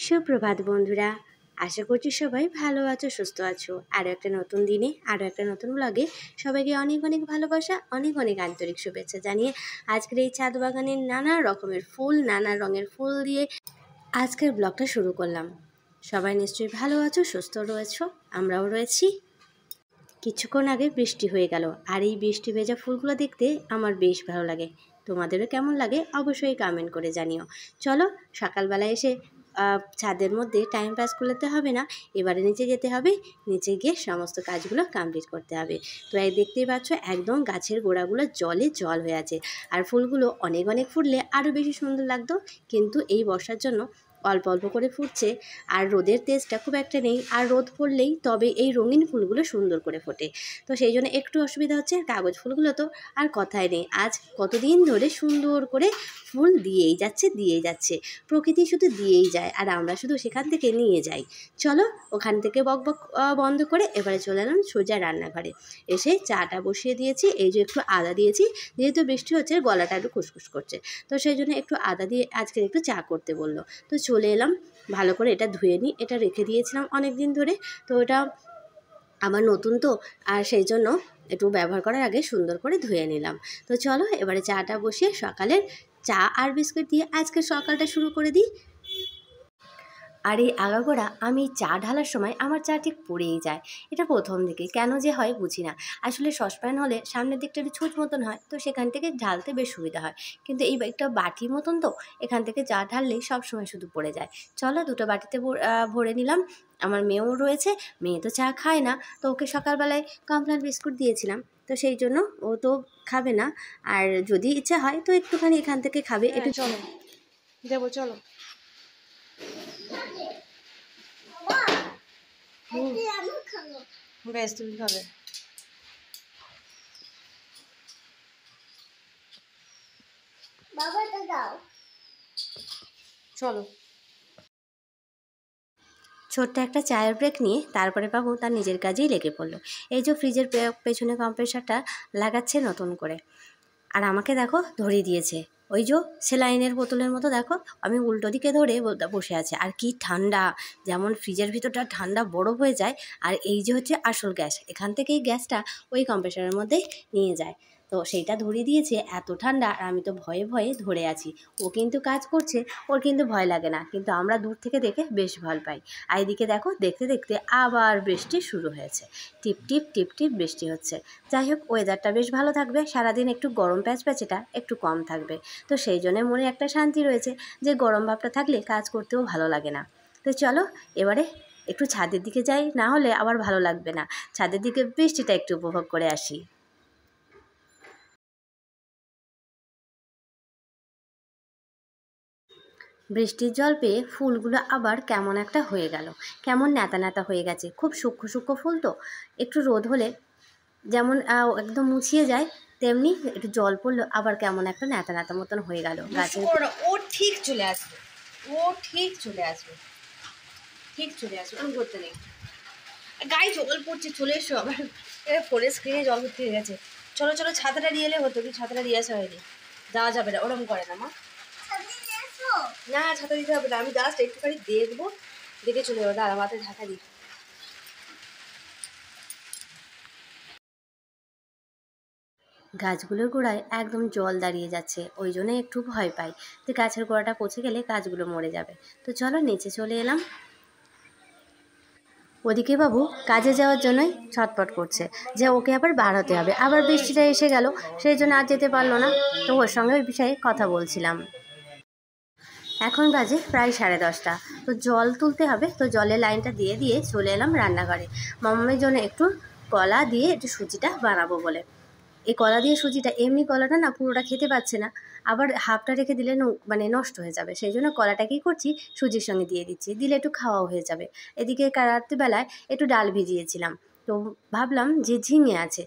সুপ্রভাত বন্ধুরা, আশা করছি সবাই ভালো আছো, সুস্থ আছো। আরও একটা নতুন দিনে আরও একটা নতুন ব্লগে সবাইকে অনেক অনেক ভালোবাসা, অনেক অনেক আন্তরিক শুভেচ্ছা জানিয়ে আজকের এই ছাদ বাগানের নানা রকমের ফুল, নানা রঙের ফুল দিয়ে আজকের ব্লগটা শুরু করলাম। সবাই নিশ্চয়ই ভালো আছো, সুস্থ রয়েছো, আমরাও রয়েছি। কিছুক্ষণ আগে বৃষ্টি হয়ে গেল, আর এই বৃষ্টি ভেজা ফুলগুলো দেখতে আমার বেশ ভালো লাগে। তোমাদেরও কেমন লাগে অবশ্যই কমেন্ট করে জানিও। চলো, সকালবেলায় এসে ছাদের মধ্যে টাইম পাস করতে হবে না, এবারে নিচে যেতে হবে। নিচে গিয়ে সমস্ত কাজগুলো কমপ্লিট করতে হবে। তো এই দেখতেই পাচ্ছ একদম গাছের গোড়াগুলো জলে জল হয়ে আছে, আর ফুলগুলো অনেক অনেক ফুটলে আরও বেশি সুন্দর লাগতো, কিন্তু এই বর্ষার জন্য অল্প অল্প করে ফুটছে, আর রোদের তেজটা খুব একটা নেই। আর রোদ পড়লেই তবে এই রঙিন ফুলগুলো সুন্দর করে ফোটে, তো সেই জন্য একটু অসুবিধা হচ্ছে। কাগজ ফুলগুলো তো আর কথাই নেই, আজ কতদিন ধরে সুন্দর করে ফুল দিয়েই যাচ্ছে। প্রকৃতি শুধু দিয়েই যায়, আর আমরা শুধু সেখান থেকে নিয়ে যাই। চলো, ওখান থেকে বকবক বন্ধ করে এবারে চলে এলাম সোজা রান্নাঘরে। এসে চাটা বসিয়ে দিয়েছি, এই যে একটু আদা দিয়েছি, যেহেতু বৃষ্টি হচ্ছে গলাটা একটু খুসখুস করছে, তো সেই জন্য একটু আদা দিয়ে আজকে একটু চা করতে বললো। তো চলে এলাম, ভালো করে এটা ধুয়ে নিই। এটা রেখে দিয়েছিলাম অনেক দিন ধরে, তো এটা আমার নতুন তো, আর সেই জন্য একটু ব্যবহার করার আগে সুন্দর করে ধুয়ে নিলাম। তো চলো এবারে চাটা বসিয়ে সকালের চা আর বিস্কুট দিয়ে আজকে সকালটা শুরু করে দিই। আর এই আগাগোড়া আমি চা ঢালার সময় আমার চা ঠিক পড়েই যায়। এটা প্রথম দিকে কেন যে হয় বুঝি না। আসলে সসপ্যান হলে সামনের দিকটা একটু ছুঁচ মতন হয়, তো সেখান থেকে ঢালতে বেশ সুবিধা হয়, কিন্তু এই একটা বাটি মতন তো, এখান থেকে চা ঢাললেই সবসময় শুধু পড়ে যায়। চলো, দুটো বাটিতে ভরে নিলাম। আমার মেয়েও রয়েছে, মেয়ে তো চা খায় না, তো ওকে সকালবেলায় কমপ্লান বিস্কুট দিয়েছিলাম, তো সেই জন্য ও তো খাবে না। আর যদি ইচ্ছা হয় তো একটুখানি এখান থেকে খাবে। একটু চলো দেবো, চলো। বেশ, তুমি খাবে। চলো। ছোট্ট একটা চায়ের ব্রেক নিয়ে তারপরে বাবু তার নিজের কাজেই লেগে পড়লো। এই যে ফ্রিজের পেছনে কম্প্রেসারটা লাগাচ্ছে নতুন করে, আর আমাকে দেখো ধরিয়ে দিয়েছে ওই যে সেলাইনের বোতলের মতো। দেখো আমি উল্টো দিকে ধরে বসে আছে, আর কি ঠান্ডা, যেমন ফ্রিজের ভিতরটা ঠান্ডা বরফ হয়ে যায়, আর এই যে হচ্ছে আসল গ্যাস, এখান থেকেই গ্যাসটা ওই কম্প্রেসারের মধ্যেই নিয়ে যায়। তো সেইটা ধরিয়ে দিয়েছে, এত ঠান্ডা, আর আমি তো ভয়ে ভয়ে ধরে আছি। ও কিন্তু কাজ করছে, ওর কিন্তু ভয় লাগে না, কিন্তু আমরা দূর থেকে দেখে বেশ ভয় পাই। আর এদিকে দেখো দেখতে দেখতে আবার বৃষ্টি শুরু হয়েছে, টিপ টিপ টিপ টিপ বৃষ্টি হচ্ছে। যাই হোক, ওয়েদারটা বেশ ভালো থাকবে, সারাদিন একটু গরম প্যাচপ্যাচেটা একটু কম থাকবে, তো সেই জন্য মনে একটা শান্তি রয়েছে যে গরম ভাবটা থাকলে কাজ করতেও ভালো লাগে না। তো চলো এবারে একটু ছাদের দিকে যাই, না হলে আবার ভালো লাগবে না। ছাদের দিকে বৃষ্টিটা একটু উপভোগ করে আসি। বৃষ্টির জল পেয়ে ফুলগুলো আবার কেমন একটা হয়ে গেল, কেমন ন্যাতা ন্যাতা হয়ে গেছে। খুব সূক্ষ্ম সূক্ষ্ম ফুল তো, একটু রোদ হলে যেমন একদম মুছিয়ে যায়, তেমনি একটু জল পড়লো আবার কেমন একটা ন্যাতা ন্যাতা মতন হয়ে গেল গাছের। ও ঠিক চলে আসবে, ও ঠিক চলে আসবে, ঠিক চলে আসবে, ওরকম করতে নেই। গায়ে জল পড়ছে, চলে এসো। আবার ফোনের স্ক্রিনে জল ভর্তি হয়ে গেছে। চলো চলো, ছাতাটা নিয়ে এলে হতো, কি ছাতাটা দিয়ে আসা হয়নি। যাওয়া যাবে না, ওরকম করে না মা। না, ছাতা দিতে হবে না, আমি জাস্ট একটুখানি দেখবো, দেখে চলে যাবো। দাঁড়া, মাথায় ঢাকা দিই। গাছগুলোর গোড়ায় একদম জল দাঁড়িয়ে যাচ্ছে, ওই জন্য একটু ভয় পাই যে গাছের গোড়াটা পচে গেলে গাছগুলো মরে যাবে। তো চলো নিচে চলে এলাম। ওদিকে বাবু কাজে যাওয়ার জন্যই ছটপট করছে যে ওকে আবার বার হতে হবে, আবার বৃষ্টিটা এসে গেল, সেই জন্য আর যেতে পারলো না। তো ওর সঙ্গে ওই বিষয়ে কথা বলছিলাম। এখন বাজে প্রায় 10:30, তো জল তুলতে হবে, তো জলের লাইনটা দিয়ে দিয়ে চলে এলাম রান্নাঘরে। মামামের জন্য একটু কলা দিয়ে একটু সুজিটা বানাবো বলে। এই কলা দিয়ে সুজিটা, এমনি কলাটা না পুরোটা খেতে পাচ্ছে না, আবার হাফটা রেখে দিলে মানে নষ্ট হয়ে যাবে, সেই জন্য কলাটা কী করছি সুজির সঙ্গে দিয়ে দিচ্ছি, দিলে একটু খাওয়াও হয়ে যাবে। এদিকে রাত্রিবেলায় একটু ডাল ভিজিয়েছিলাম, তো ভাবলাম যে ঝিঙে আছে,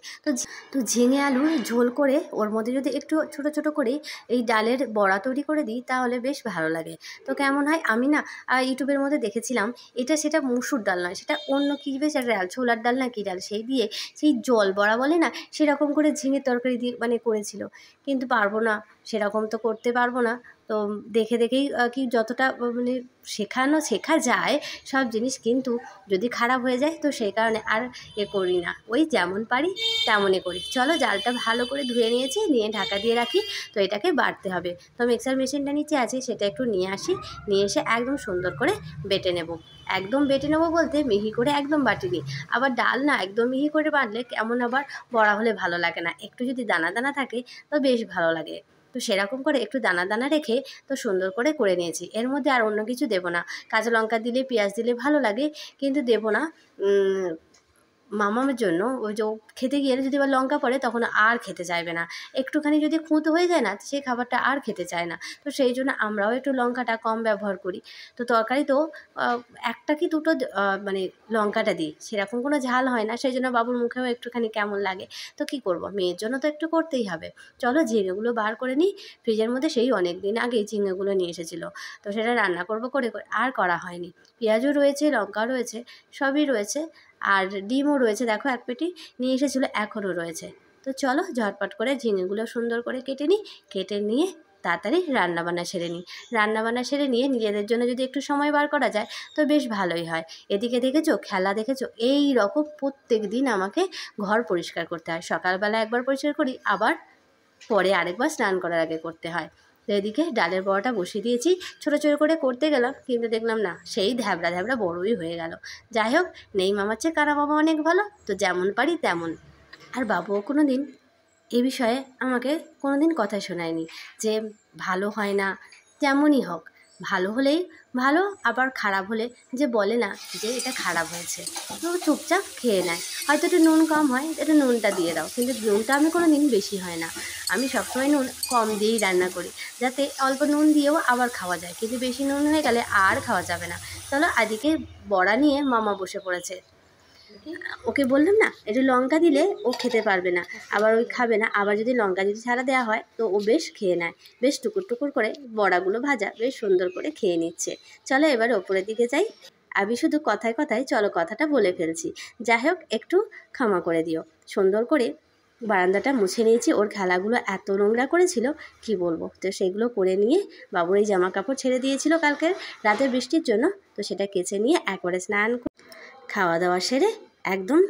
তো ঝিঙে আলু ঝোল করে ওর মধ্যে যদি একটু ছোট ছোট করে এই ডালের বড়া তৈরি করে দিই তাহলে বেশ ভালো লাগে। তো কেমন হয়, আমি না ইউটিউবের মধ্যে দেখেছিলাম, এটা সেটা মুসুর ডাল নয়, সেটা অন্য কী বেশ ডাল, ছোলার ডাল না কী ডাল, সেই দিয়ে সেই জল বড়া বলে না, সেরকম করে ঝিঙের তরকারি দিয়ে মানে করেছিল, কিন্তু পারবো না, সেরকম তো করতে পারবো না। তো তো দেখে দেখেই কি যতটা মানে শেখা যায় সব জিনিস, কিন্তু যদি খারাপ হয়ে যায় তো সেই কারণে আর করি না, ওই যেমন পারি তেমনই করি। চলো, জালটা ভালো করে ধুয়ে নিয়েছি, নিয়ে ঢাকা দিয়ে রাখি। তো এটাকে বাটতে হবে। তো মিক্সার মেশিনটা নিচে আছে, সেটা একটু নিয়ে আসি, নিয়ে এসে একদম সুন্দর করে বেটে নেব। একদম বেটে নেবো বলতে মিহি করে একদম বাটিনি, আবার ডাল না একদম মিহি করে বাটলে কেমন আবার বড়া হলে ভালো লাগে না, একটু যদি দানা দানা থাকে তো বেশ ভালো লাগে। তো সেরকম করে একটু দানা দানা রেখে তো সুন্দর করে নিয়েছি। এর মধ্যে আর অন্য কিছু দেবো না। কাঁচা লঙ্কা দিলে, পেঁয়াজ দিলে ভালো লাগে, কিন্তু দেবো না। মামার জন্য ওই যে খেতে গিয়ে যদি আবার লঙ্কা পড়ে তখন আর খেতে চাইবে না, একটুখানি যদি খুঁতো হয়ে যায় না সেই খাবারটা আর খেতে চায় না। তো সেই জন্য আমরাও একটু লঙ্কাটা কম ব্যবহার করি। তো তরকারি তো একটা কি দুটো মানে লঙ্কাটা দিই, সেরকম কোনো ঝাল হয় না, সেই জন্য বাবুর মুখেও একটুখানি কেমন লাগে। তো কি করব, মেয়ের জন্য তো একটু করতেই হবে। চলো ঝিঙেগুলো বার করে নিই। ফ্রিজের মধ্যে সেই অনেক দিন আগেই ঝিঙেগুলো নিয়ে এসেছিলো, তো সেটা রান্না করব করে আর করা হয়নি। পেঁয়াজও রয়েছে, লঙ্কাও রয়েছে, সবই রয়েছে, আর ডিমও রয়েছে, দেখো এক পেটি নিয়ে এসেছিলো, এখনও রয়েছে। তো চলো ঝটপট করে ঝিঙেগুলো সুন্দর করে কেটে নিই, কেটে নিয়ে তাড়াতাড়ি রান্নাবান্না সেরে নিই। রান্নাবান্না সেরে নিয়ে নিজেদের জন্য যদি একটু সময় বার করা যায় তো বেশ ভালোই হয়। এদিকে দেখেছো খেলা, দেখেছো এই রকম প্রত্যেক দিন আমাকে ঘর পরিষ্কার করতে হয়। সকালবেলা একবার পরিষ্কার করি, আবার পরে আরেকবার স্নান করার আগে করতে হয়। তো এদিকে ডালের বড়াটা বসিয়ে দিয়েছি, ছোটো ছোটো করে করতে গেলাম, কিন্তু দেখলাম না সেই ধ্যাবড়া ধ্যাবড়া বড়ই হয়ে গেল। যাই হোক, নেই মামার চেয়ে কারা মামা অনেক ভালো, তো যেমন পারি তেমন। আর বাবুও কোনো দিন এ বিষয়ে আমাকে কোনো দিন কথা শোনায়নি যে ভালো হয় না। যেমনই হোক, ভালো হলেই ভালো, আবার খারাপ হলে যে বলে না যে এটা খারাপ হয়েছে, তো চুপচাপ খেয়ে নেয়। হয়তো একটু নুন কম হয়, একটু নুনটা দিয়ে দাও, কিন্তু নুনটা আমি কোনো দিন বেশি হয় না, আমি সবসময় নুন কম দিয়েই রান্না করি, যাতে অল্প নুন দিয়েও আবার খাওয়া যায়, কিন্তু বেশি নুন হয়ে গেলে আর খাওয়া যাবে না। চলো, আজকে বড়া নিয়ে মামা বসে পড়েছে। ওকে বললাম না একটু লঙ্কা দিলে ও খেতে পারবে না, আবার ওই খাবে না, আবার যদি লঙ্কা যদি ছাড়া দেওয়া হয় তো ও বেশ খেয়ে নেয়। বেশ টুকুর টুকুর করে বড়াগুলো ভাজা বেশ সুন্দর করে খেয়ে নিচ্ছে। চলো এবার ওপরের দিকে যাই। আমি শুধু কথায় কথায় চলো কথাটা বলে ফেলছি, যাই হোক একটু ক্ষমা করে দিও। সুন্দর করে বারান্দাটা মুছে নিয়েছি, ওর খেলাগুলো এত নোংরা করেছিল কি বলবো। তো সেগুলো করে নিয়ে বাবুর এই জামা কাপড় ছেড়ে দিয়েছিল কালকে রাতের বৃষ্টির জন্য, তো সেটা কেচে নিয়ে একবারে স্নান খাওয়া দাওয়া সেরে একদম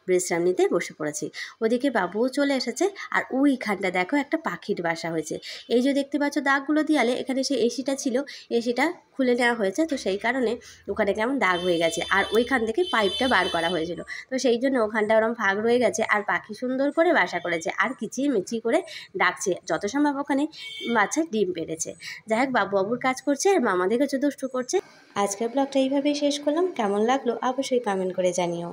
বিশ্রাম নিতে বসে পড়েছি। ওদিকে বাবুও চলে এসেছে, আর ওইখানটা দেখো একটা পাখির বাসা হয়েছে। এই যে দেখতে পাচ্ছ দাগগুলো দিয়ালে, এখানে সেই এসিটা ছিল, এসিটা খুলে নেওয়া হয়েছে, তো সেই কারণে ওখানে কেমন দাগ হয়ে গেছে, আর ওইখান থেকে পাইপটা বার করা হয়েছিল, তো সেই জন্য ওখানটা ওরম ফাঁক রয়ে গেছে, আর পাখি সুন্দর করে বাসা করেছে, আর কিচিরমিচি করে ডাকছে, যত সম্ভব ওখানে বাচ্চা ডিম পেড়েছে। যাই হোক, বাবুর কাজ করছে আর মামা দেখেছো দুষ্টু করছে। আজকের ব্লগটা এইভাবেই শেষ করলাম। কেমন লাগলো অবশ্যই কমেন্ট করে জানিও।